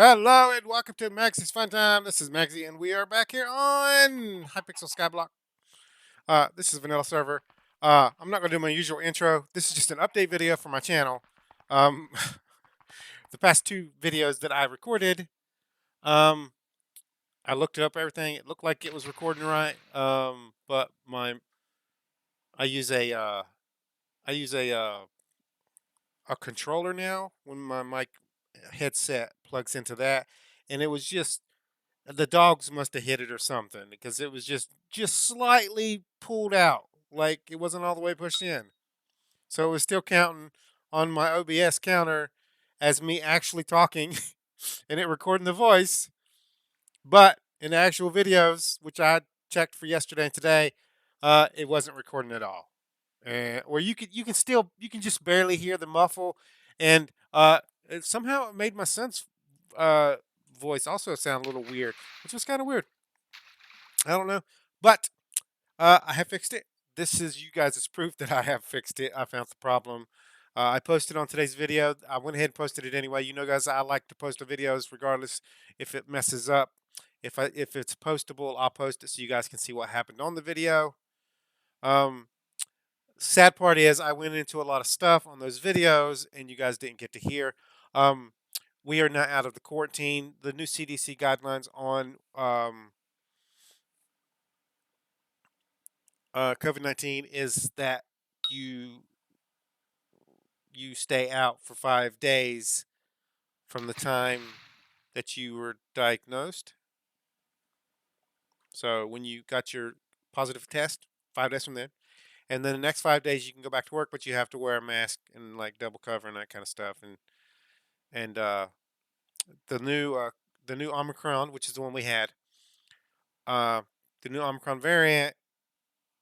Hello and welcome to Maggie's Fun Time. This is Magzie, and we are back here on Hypixel Skyblock. This is Vanilla Server. I'm not going to do my usual intro. This is just an update video for my channel. Um, the past two videos that I recorded, um, I looked up everything. It looked like it was recording right, but I use a controller now when my mic headset plugs into that, and it was just the dogs must have hit it or something because it was just slightly pulled out, like it wasn't all the way pushed in. So it was still counting on my OBS counter as me actually talking and it recording the voice, but in the actual videos, which I checked for yesterday and today, it wasn't recording at all. Or you can just barely hear the muffle, and somehow it made my son's uh, voice also sound a little weird, which was kind of weird. I don't know, but I have fixed it. This is you guys' proof that I have fixed it. I found the problem. I posted on today's video. I went ahead and posted it anyway. You know, guys, I like to post the videos regardless if it messes up. If it's postable, I'll post it so you guys can see what happened on the video. Um, Sad part is I went into a lot of stuff on those videos and you guys didn't get to hear. Um, we are now out of the quarantine. The new CDC guidelines on COVID-19 is that you you stay out for 5 days from the time that you were diagnosed. So when you got your positive test, 5 days from then, and then the next 5 days you can go back to work, but you have to wear a mask and like double cover and that kind of stuff. And the new uh, the new Omicron, which is the one we had, uh, the new Omicron variant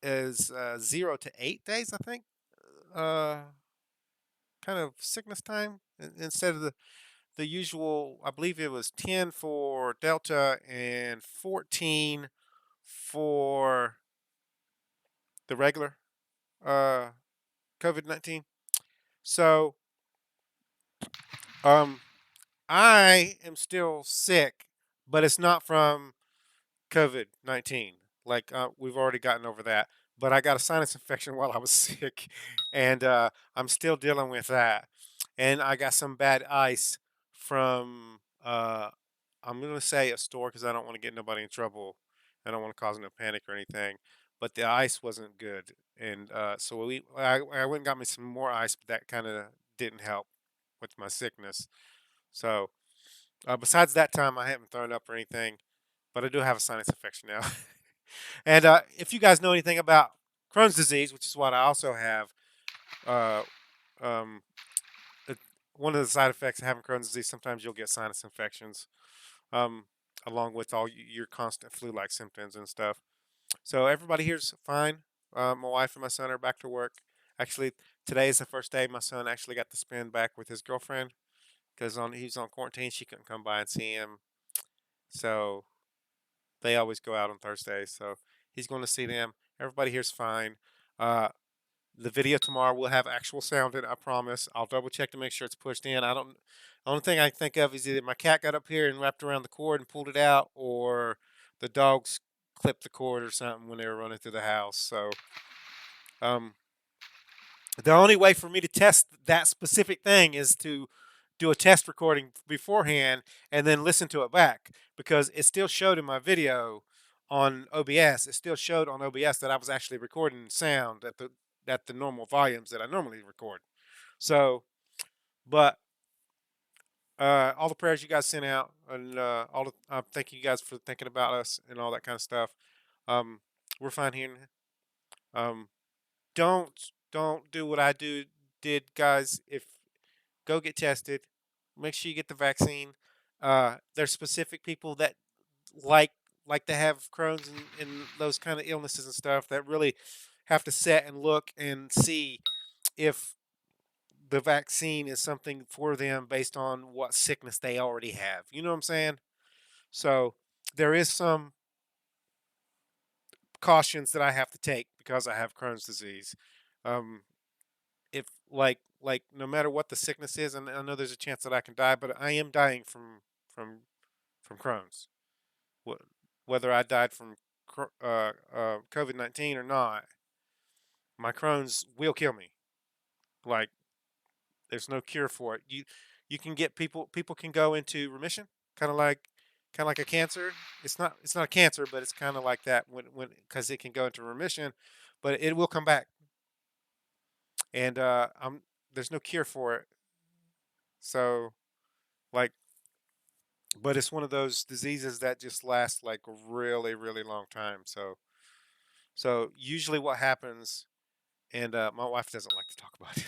is 0 to 8 days, I think. Uh, Kind of sickness time instead of the usual. I believe it was 10 for Delta and 14 for the regular uh, COVID-19. So um, I am still sick, but it's not from COVID-19. Like we've already gotten over that. But I got a sinus infection while I was sick, and I'm still dealing with that. And I got some bad ice from I'm gonna say a store because I don't want to get nobody in trouble. I don't want to cause no panic or anything. But the ice wasn't good, and so I went and got me some more ice, but that kind of didn't help with my sickness. So besides that time, I haven't thrown up or anything, but I do have a sinus infection now. And if you guys know anything about Crohn's disease, which is what I also have, uh, um, it, one of the side effects of having Crohn's disease, sometimes you'll get sinus infections, um, along with all your constant flu-like symptoms and stuff. So everybody here's fine. My wife and my son are back to work. Actually, today is the first day my son actually got to spend back with his girlfriend because he's on quarantine. She couldn't come by and see him, so they always go out on Thursdays. So he's going to see them. Everybody here's fine. Uh, the video tomorrow will have actual sound in it, I promise. I'll double check to make sure it's pushed in. I don't. The only thing I can think of is either my cat got up here and wrapped around the cord and pulled it out, or the dogs clipped the cord or something when they were running through the house. So, um, the only way for me to test that specific thing is to do a test recording beforehand and then listen to it back because it still showed in my video on OBS. It still showed on OBS that I was actually recording sound at the normal volumes that I normally record. So, but all the prayers you guys sent out and thank you guys for thinking about us and all that kind of stuff. We're fine here. Um, don't do what I did, guys. If go get tested, make sure you get the vaccine. There's specific people that like like to have Crohn's and those kind of illnesses and stuff that really have to sit and look and see if the vaccine is something for them based on what sickness they already have. You know what I'm saying? So there is some cautions that I have to take because I have Crohn's disease. Um, if no matter what the sickness is, and I know there's a chance that I can die, but I am dying from Crohn's. Whether I died from COVID-19 or not, my Crohn's will kill me. Like there's no cure for it. You can get people can go into remission, kind of like a cancer. It's not a cancer, but it's kind of like that when because it can go into remission, but it will come back, and there's no cure for it. So like, but it's one of those diseases that just lasts like a really really long time. So usually what happens, and my wife doesn't like to talk about it.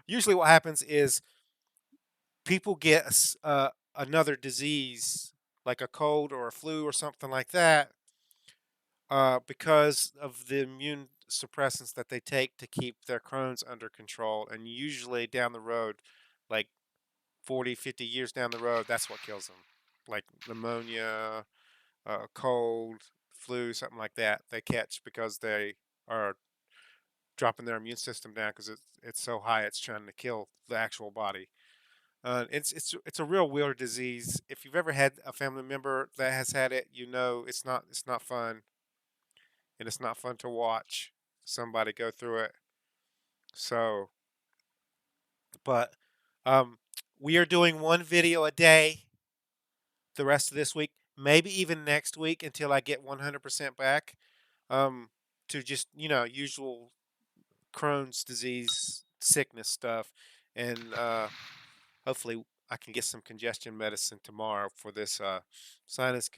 Usually what happens is people get another disease like a cold or a flu or something like that because of the immune suppressants that they take to keep their Crohn's under control. And usually down the road, like 40, 50 years down the road, that's what kills them. Like pneumonia, cold, flu, something like that, they catch because they are dropping their immune system down because it's so high it's trying to kill the actual body. It's a real weird disease. If you've ever had a family member that has had it, you know it's not fun, and it's not fun to watch somebody go through it. So, but um, we are doing one video a day the rest of this week, maybe even next week until I get 100% back. Um, to just usual Crohn's disease sickness stuff, and hopefully I can get some congestion medicine tomorrow for this sinus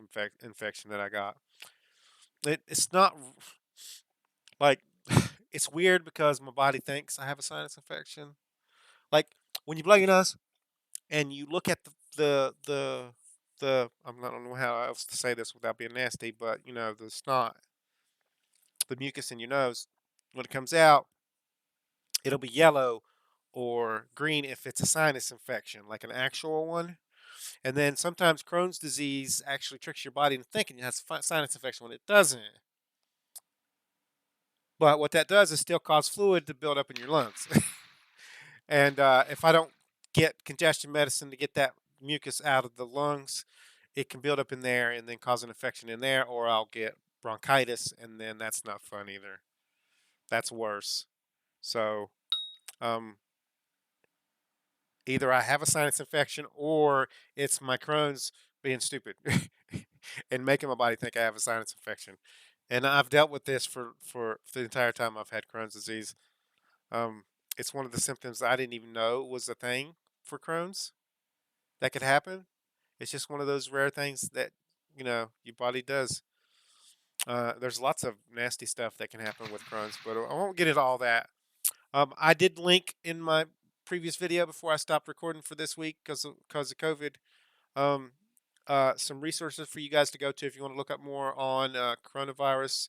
infection that I got. It's not like it's weird because my body thinks I have a sinus infection. Like when you blow your nose and you look at the I don't know how else to say this without being nasty, but the snot, the mucus in your nose, when it comes out, it'll be yellow or green if it's a sinus infection, like an actual one. And then sometimes Crohn's disease actually tricks your body into thinking it has a sinus infection when it doesn't. But what that does is still cause fluid to build up in your lungs. And if I don't get congestion medicine to get that mucus out of the lungs, it can build up in there and then cause an infection in there, or I'll get bronchitis, and then that's not fun either. That's worse. So, um, either I have a sinus infection or it's my Crohn's being stupid and making my body think I have a sinus infection. And I've dealt with this for the entire time I've had Crohn's disease. Um, it's one of the symptoms I didn't even know was a thing for Crohn's that could happen. It's just one of those rare things that your body does. There's lots of nasty stuff that can happen with Crohn's, but I won't get into all that. I did link in my previous video before I stopped recording for this week because of COVID. Um, some resources for you guys to go to if you want to look up more on coronavirus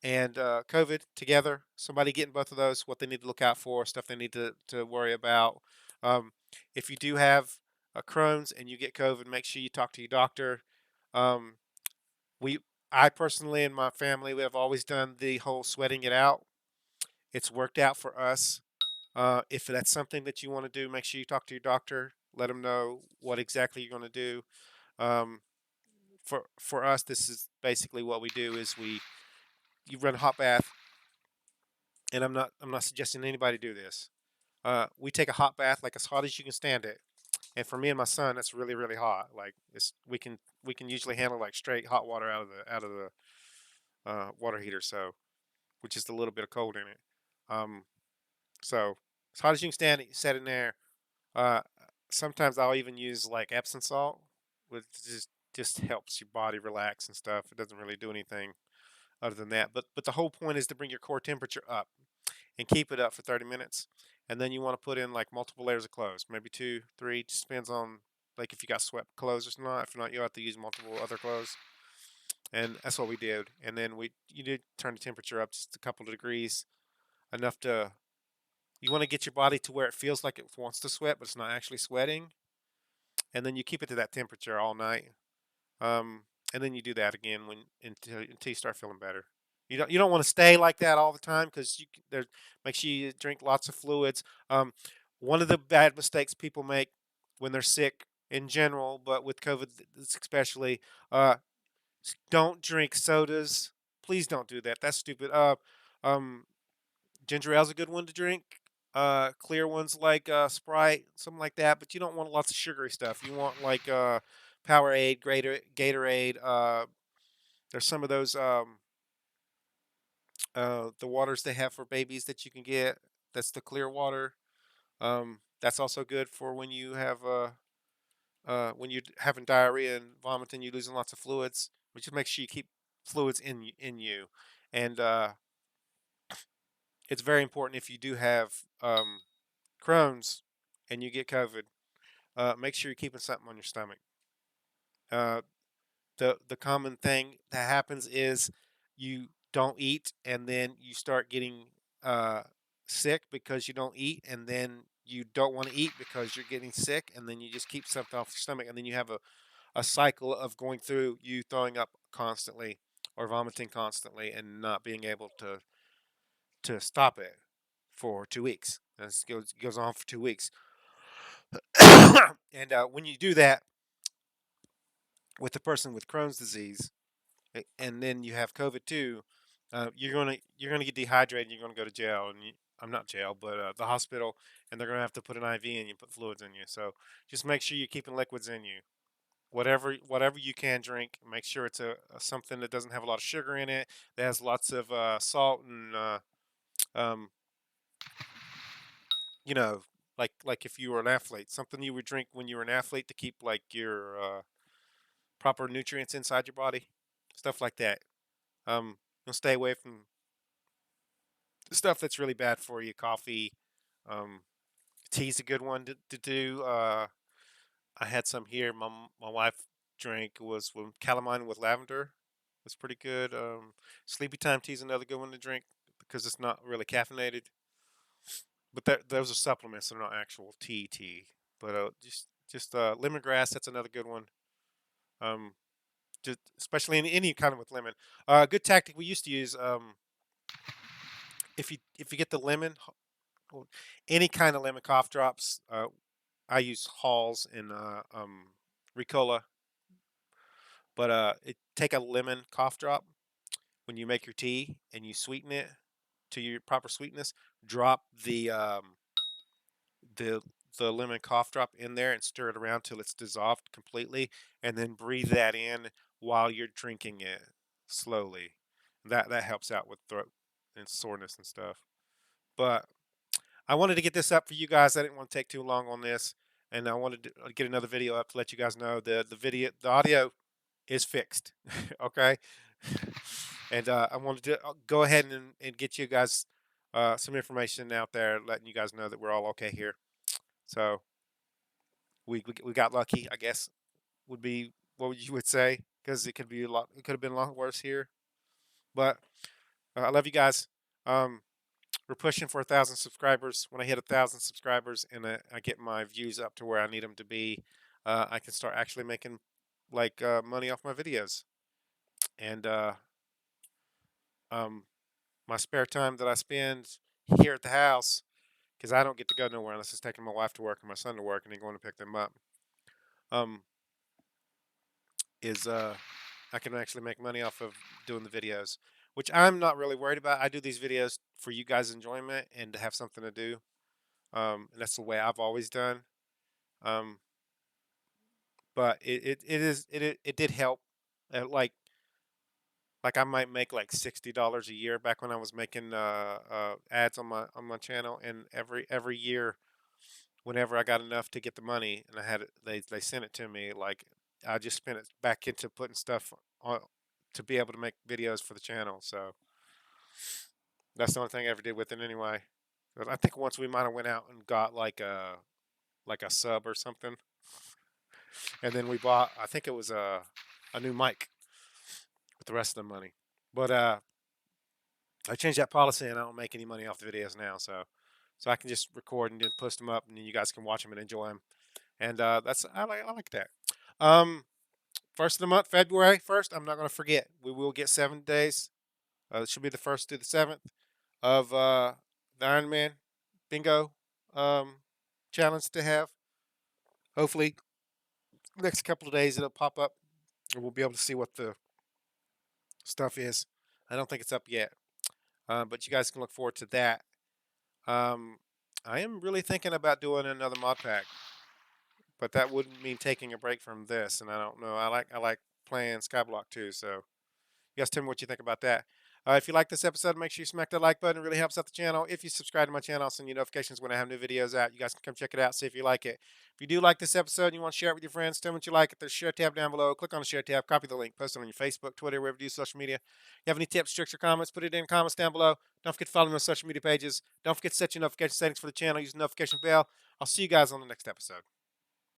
and COVID together. Somebody getting both of those, what they need to look out for, stuff they need to worry about. Um, if you do have Crohn's and you get COVID, make sure you talk to your doctor. Um, we, I personally and my family, we have always done the whole sweating it out. It's worked out for us. If that's something that you want to do, make sure you talk to your doctor. Let them know what exactly you're going to do. Um, for us, this is basically what we do: is you run a hot bath, and I'm not suggesting anybody do this. We take a hot bath like as hot as you can stand it, and for me and my son, that's really really hot. Like we can usually handle like straight hot water out of the water heater, so which is a little bit of cold in it. Um, so as hot as you can stand it, you set in there. Uh, Sometimes I'll even use like Epsom salt, which just helps your body relax and stuff. It doesn't really do anything other than that. But the whole point is to bring your core temperature up and keep it up for 30 minutes. And then you want to put in like multiple layers of clothes, maybe two, three. Just depends on like if you got sweat clothes or not. If not, you have to use multiple other clothes. And that's what we did. And then you did turn the temperature up just a couple of degrees, enough to you want to get your body to where it feels like it wants to sweat, but it's not actually sweating. And then you keep it to that temperature all night. Um, and then you do that again until you start feeling better. You don't want to stay like that all the time because there. Make sure you drink lots of fluids. One of the bad mistakes people make when they're sick in general, but with COVID especially. Uh, don't drink sodas. Please don't do that. That's stupid. Um, Ginger ale's a good one to drink. Clear ones like Sprite, something like that. But you don't want lots of sugary stuff. You want like Powerade, Gatorade. There's some of those the waters they have for babies that you can get. That's the clear water. That's also good for when you're having diarrhea and vomiting, you're losing lots of fluids. But just make sure you keep fluids in you. And it's very important if you do have Crohn's and you get COVID. Make sure you're keeping something on your stomach. Uh, the common thing that happens is you don't eat and then you start getting uh, sick because you don't eat, and then you don't want to eat because you're getting sick, and then you just keep something off your stomach, and then you have a cycle of going through you throwing up constantly or vomiting constantly and not being able to stop it for 2 weeks. And it goes on for 2 weeks. And when you do that with a person with Crohn's disease, and then you have COVID too, you're gonna get dehydrated. You're gonna go to jail, and I'm not jail, but the hospital, and they're gonna have to put an IV in you, put fluids in you. So just make sure you're keeping liquids in you. Whatever you can drink, make sure it's a something that doesn't have a lot of sugar in it, that has lots of salt and um, you know, like if you were an athlete, something you would drink when you were an athlete to keep like your proper nutrients inside your body, stuff like that. You'll stay away from stuff that's really bad for you. Coffee, um, tea's a good one to do. I had some here. My wife drank was with calamine with lavender. Was pretty good. Sleepy time tea's another good one to drink because it's not really caffeinated. But those are supplements; they're not actual tea. But just lemongrass. That's another good one. Um, just especially in any kind of with lemon. Good tactic we used to use. If you get the lemon, any kind of lemon cough drops. I use Halls and Ricola, but take a lemon cough drop when you make your tea and you sweeten it to your proper sweetness. Drop the the lemon cough drop in there and stir it around till it's dissolved completely, and then breathe that in while you're drinking it slowly. That helps out with throat and soreness and stuff. But I wanted to get this up for you guys. I didn't want to take too long on this, and I wanted to get another video up to let you guys know the audio is fixed. Okay, and I wanted to go ahead and get you guys some information out there, letting you guys know that we're all okay here. So we got lucky, I guess, would be what you would say, because it could be a lot. It could have been a lot worse here, but I love you guys. Um, we're pushing for 1,000 subscribers. When I hit 1,000 subscribers and I get my views up to where I need them to be, I can start actually making like money off my videos. And um, my spare time that I spend here at the house, because I don't get to go nowhere unless it's taking my wife to work and my son to work and then going to pick them up, um, is I can actually make money off of doing the videos, which I'm not really worried about. I do these videos for you guys' enjoyment and to have something to do. And that's the way I've always done. Um, but it did help. Like I might make like $60 a year back when I was making ads on my channel, and every year, whenever I got enough to get the money, and I had it, they sent it to me. Like I just spent it back into putting stuff on to be able to make videos for the channel. So that's the only thing I ever did with it anyway. But I think once we might have went out and got like a sub or something, and then we bought. I think it was a new mic with the rest of the money. But I changed that policy and I don't make any money off the videos now. So I can just record and then post them up, and then you guys can watch them and enjoy them. And that's I like that. Um, First of the month, February 1st. I'm not going to forget. We will get 7 days. It should be the first through the seventh of the Iron Man bingo um, challenge to have. Hopefully, Next couple of days, it'll pop up, and we'll be able to see what the stuff is. I don't think it's up yet, but you guys can look forward to that. Um, I am really thinking about doing another mod pack, but that wouldn't mean taking a break from this. And I don't know. I like playing Skyblock too. So you guys tell me what you think about that. If you like this episode, make sure you smack that like button. It really helps out the channel. If you subscribe to my channel, I'll send you notifications when I have new videos out. You guys can come check it out, see if you like it. If you do like this episode and you want to share it with your friends, tell me what you like it. There's a share tab down below. Click on the share tab, copy the link, post it on your Facebook, Twitter, wherever you do social media. If you have any tips, tricks, or comments, put it in the comments down below. Don't forget to follow me on social media pages. Don't forget to set your notification settings for the channel. Use the notification bell. I'll see you guys on the next episode.